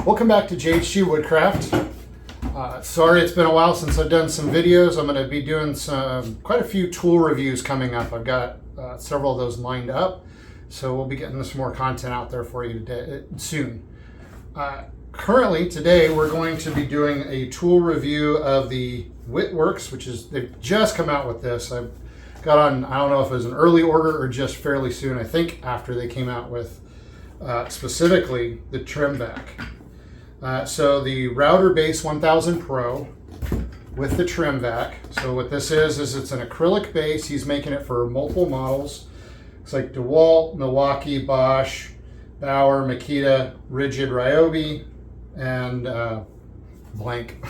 Welcome back to JHGWoodCraft. Sorry it's been a while since I've done some videos. I'm going to be doing quite a few tool reviews coming up. I've got several of those lined up, so we'll be getting some more content out there for you soon. Currently, today, we're going to be doing a tool review of the wittworks, they've just come out with this. I've got on, I don't know if it was an early order or just fairly soon, I think after they came out with specifically the trimvac. So the router base 1000 Pro with the trimvac. So what this is it's an acrylic base. He's making it for multiple models. It's like DeWalt, Milwaukee, Bosch, Bauer, Makita, Rigid, Ryobi, and blank.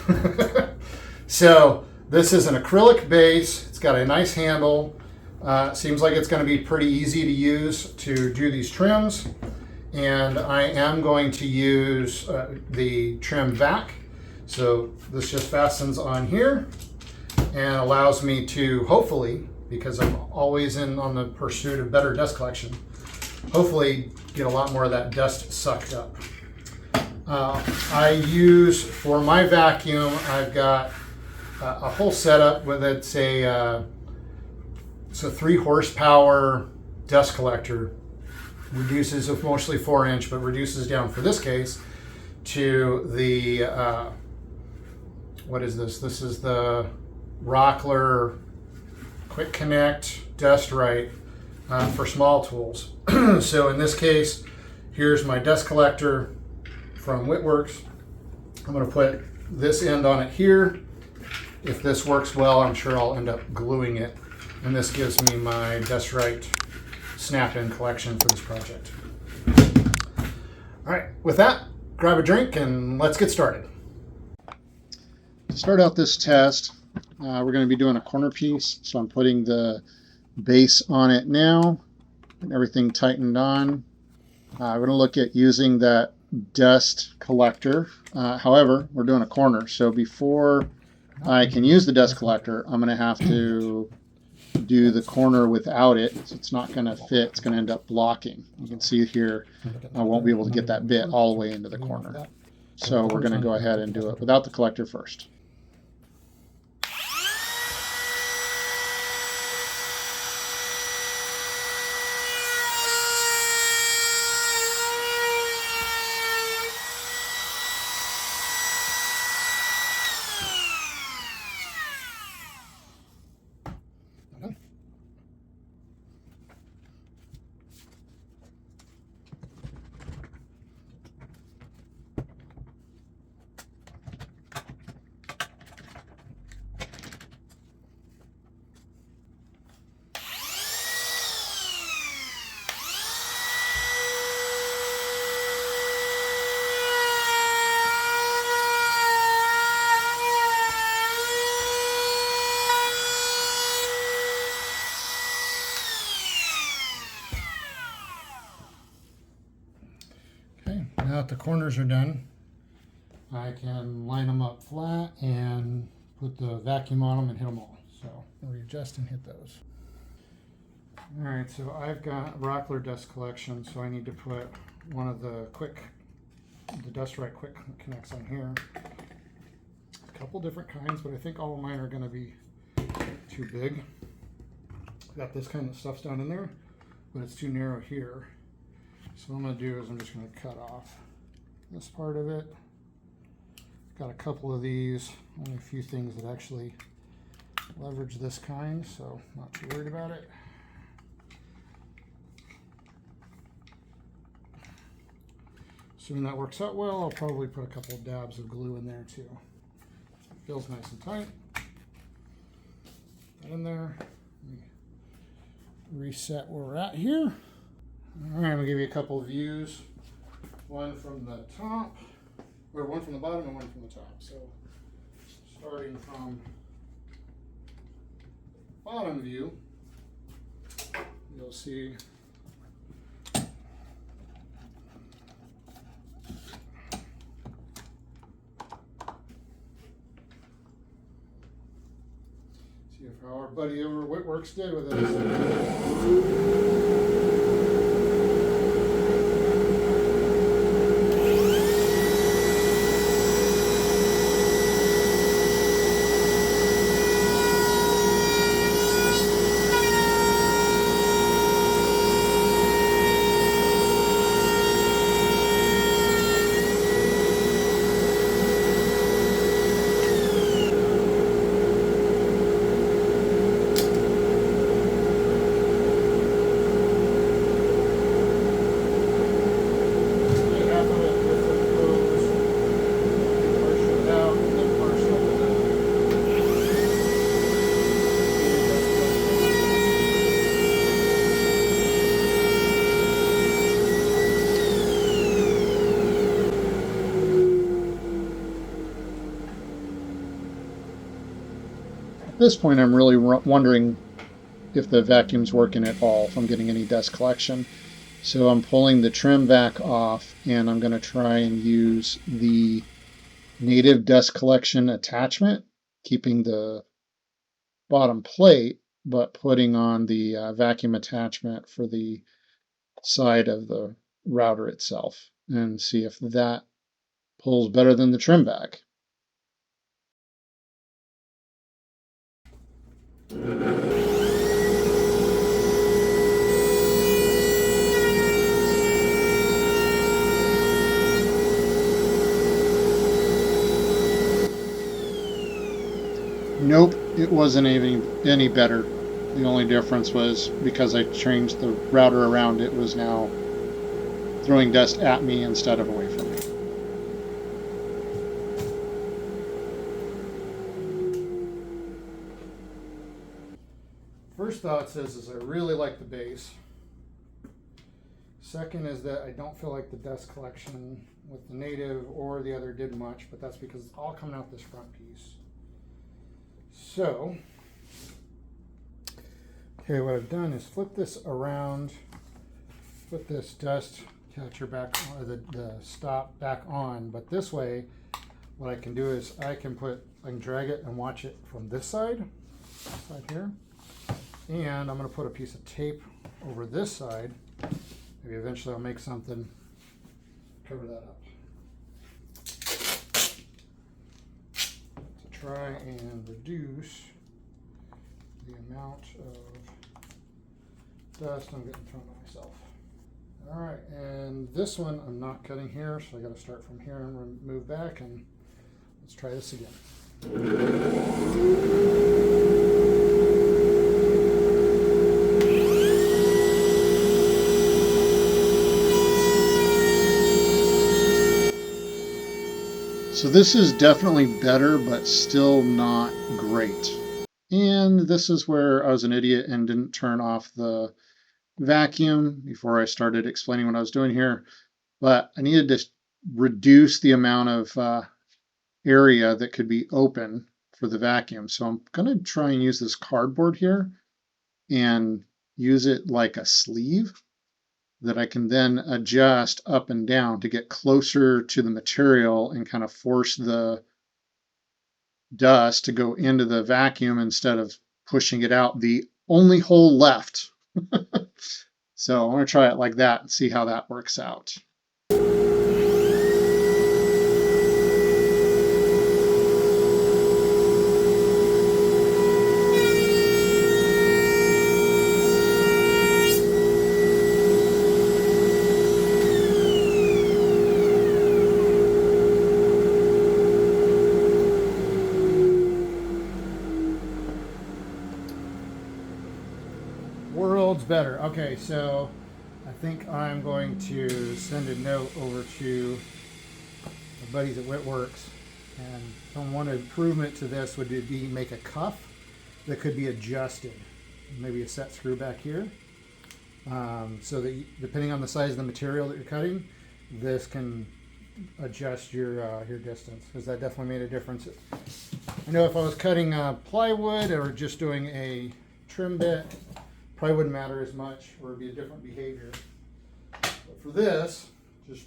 So this is an acrylic base. It's got a nice handle. Seems like it's going to be pretty easy to use to do these trims. And I am going to use the trim vac. So this just fastens on here and allows me to hopefully, because I'm always on the pursuit of better dust collection, hopefully get a lot more of that dust sucked up. I use, for my vacuum, I've got a whole setup with it's a 3 horsepower dust collector. Reduces, it's mostly 4-inch, but reduces down for this case to the, what is this? This is the Rockler Quick Connect Dust Right for small tools. So in this case, here's my dust collector from wittworks. I'm going to put this end on it here. If this works well, I'm sure I'll end up gluing it. And this gives me my Dust Right snap-in collection for this project. All right, with that, grab a drink and let's get started. To start out this test, we're going to be doing a corner piece. So I'm putting the base on it now and everything tightened on. We're going to look at using that dust collector. However, we're doing a corner. So before I can use the dust collector, I'm going to have to do the corner without it. So it's not going to fit. It's going to end up blocking. You can see here, I won't be able to get that bit all the way into the corner. So we're going to go ahead and do it without the collector first. Now that the corners are done, I can line them up flat and put the vacuum on them and hit them all. So readjust and hit those. All right, so I've got Rockler dust collection, so I need to put one of the Dust Right Quick Connects on here. A couple different kinds, but I think all of mine are going to be too big. Got this kind of stuff's down in there, but it's too narrow here. So what I'm going to do is I'm just going to cut off this part of it. Got a couple of these, only a few things that actually leverage this kind, so not too worried about it. Assuming that works out well, I'll probably put a couple of dabs of glue in there too. It feels nice and tight. Put that in there. Reset where we're at here. All right, I'm gonna give you a couple of views. One from the top, or one from the bottom and one from the top. So starting from bottom view, you'll see how our buddy over at wittworks did with us. this point, I'm really wondering if the vacuum's working at all, if I'm getting any dust collection. So I'm pulling the trim vac off, and I'm going to try and use the native dust collection attachment, keeping the bottom plate, but putting on the vacuum attachment for the side of the router itself, and see if that pulls better than the trim vac. Nope, it wasn't any better. The only difference was because I changed the router around, it was now throwing dust at me instead of away from me. First thoughts is I really like the base. Second is that I don't feel like the dust collection with the native or the other did much, but that's because it's all coming out this front piece. So, okay, what I've done is flip this around, put this dust catcher back, or the stop back on, but this way, what I can do is I can drag it and watch it from this side here, and I'm going to put a piece of tape over this side. Maybe eventually I'll make something, cover that up. To try and reduce the amount of dust I'm getting thrown at myself. All right, and this one I'm not cutting here, so I got to start from here and move back, and let's try this again. So this is definitely better, but still not great. And this is where I was an idiot and didn't turn off the vacuum before I started explaining what I was doing here. But I needed to reduce the amount of area that could be open for the vacuum. So I'm going to try and use this cardboard here and use it like a sleeve that I can then adjust up and down to get closer to the material and kind of force the dust to go into the vacuum instead of pushing it out the only hole left. So I'm going to try it like that and see how that works out. World's better. Okay, so I think I'm going to send a note over to my buddies at WittWorks, and one improvement to this would be make a cuff that could be adjusted, maybe a set screw back here, so that depending on the size of the material that you're cutting, this can adjust your distance, because that definitely made a difference. I know if I was cutting plywood or just doing a trim bit, probably wouldn't matter as much, or it'd be a different behavior. But for this, just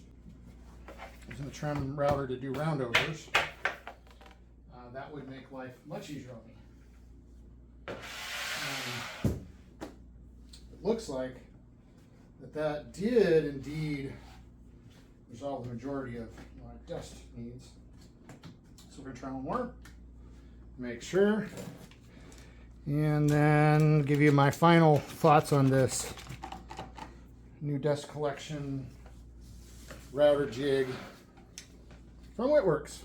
using the trim router to do roundovers, that would make life much easier on me. It looks like that did indeed resolve the majority of my dust needs. So we're going to try one more, make sure, and then give you my final thoughts on this new dust collection router jig from WittWorks.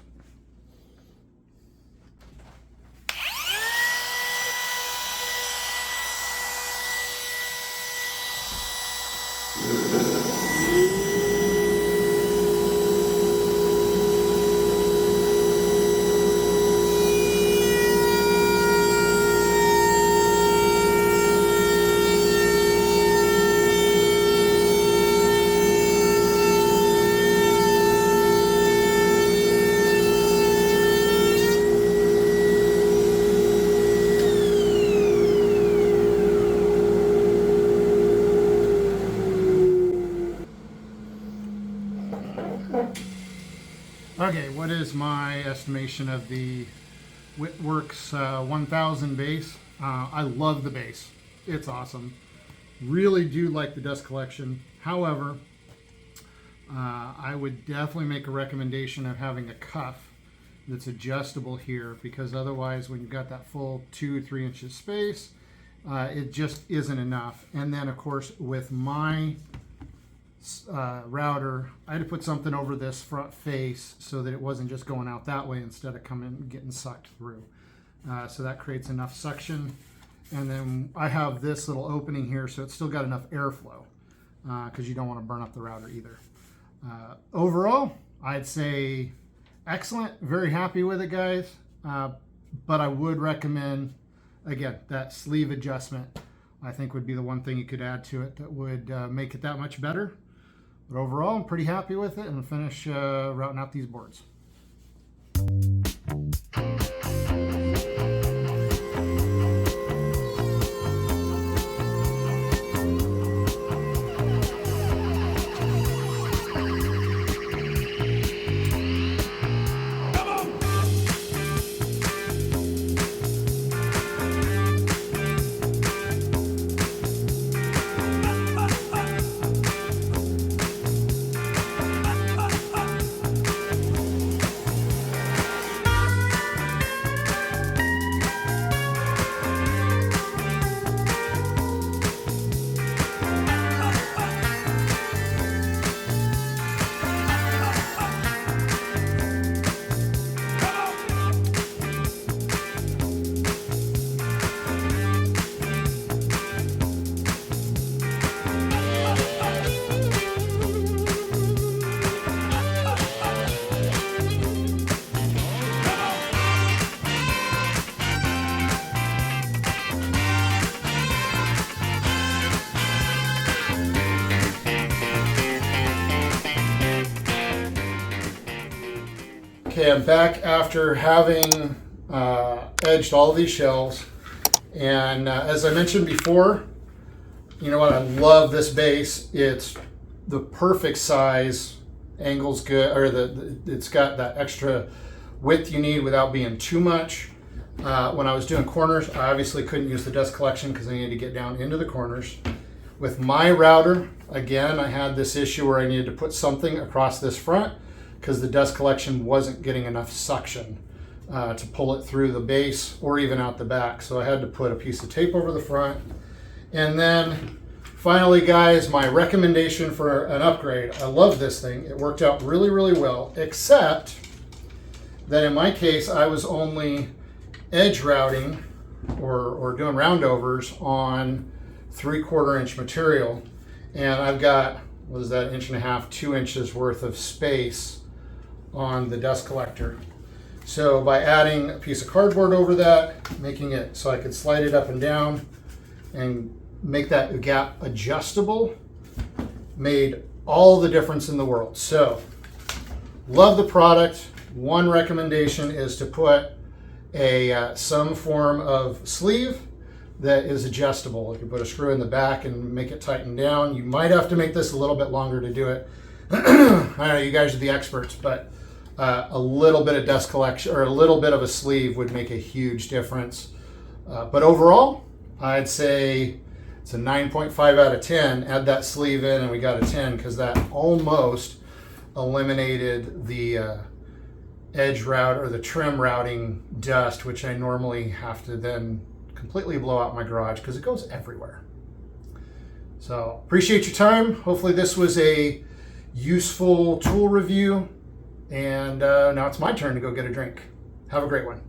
Okay, what is my estimation of the wittworks 1000 base? I love the base. It's awesome. Really do like the dust collection. However, I would definitely make a recommendation of having a cuff that's adjustable here, because otherwise when you've got that full 2-3 inches space, it just isn't enough. And then of course with my router, I had to put something over this front face so that it wasn't just going out that way instead of coming and getting sucked through. So that creates enough suction. And then I have this little opening here, so it's still got enough airflow, because you don't want to burn up the router either. Overall, I'd say excellent. Very happy with it, guys. But I would recommend, again, that sleeve adjustment, I think would be the one thing you could add to it that would make it that much better. But overall, I'm pretty happy with it, and finish routing out these boards. Okay, I'm back after having edged all of these shelves, and as I mentioned before, you know what, I love this base. It's the perfect size, angle's good, or it's got that extra width you need without being too much. When I was doing corners, I obviously couldn't use the dust collection because I needed to get down into the corners. With my router, again, I had this issue where I needed to put something across this front because the dust collection wasn't getting enough suction to pull it through the base or even out the back. So I had to put a piece of tape over the front. And then finally, guys, my recommendation for an upgrade. I love this thing. It worked out really, really well, except that in my case, I was only edge routing or doing roundovers on 3/4 inch material. And I've got, what is that, 1.5 inches, 2 inches worth of space on the dust collector. So by adding a piece of cardboard over that, making it so I could slide it up and down and make that gap adjustable, made all the difference in the world. So love the product. One recommendation is to put some form of sleeve that is adjustable. You can put a screw in the back and make it tighten down. You might have to make this a little bit longer to do it. I don't know, you guys are the experts, but a little bit of dust collection or a little bit of a sleeve would make a huge difference. But overall, I'd say it's a 9.5 out of 10. Add that sleeve in and we got a 10, because that almost eliminated the edge route or the trim routing dust, which I normally have to then completely blow out my garage because it goes everywhere. So appreciate your time. Hopefully this was a useful tool review, and now it's my turn to go get a drink. Have a great one.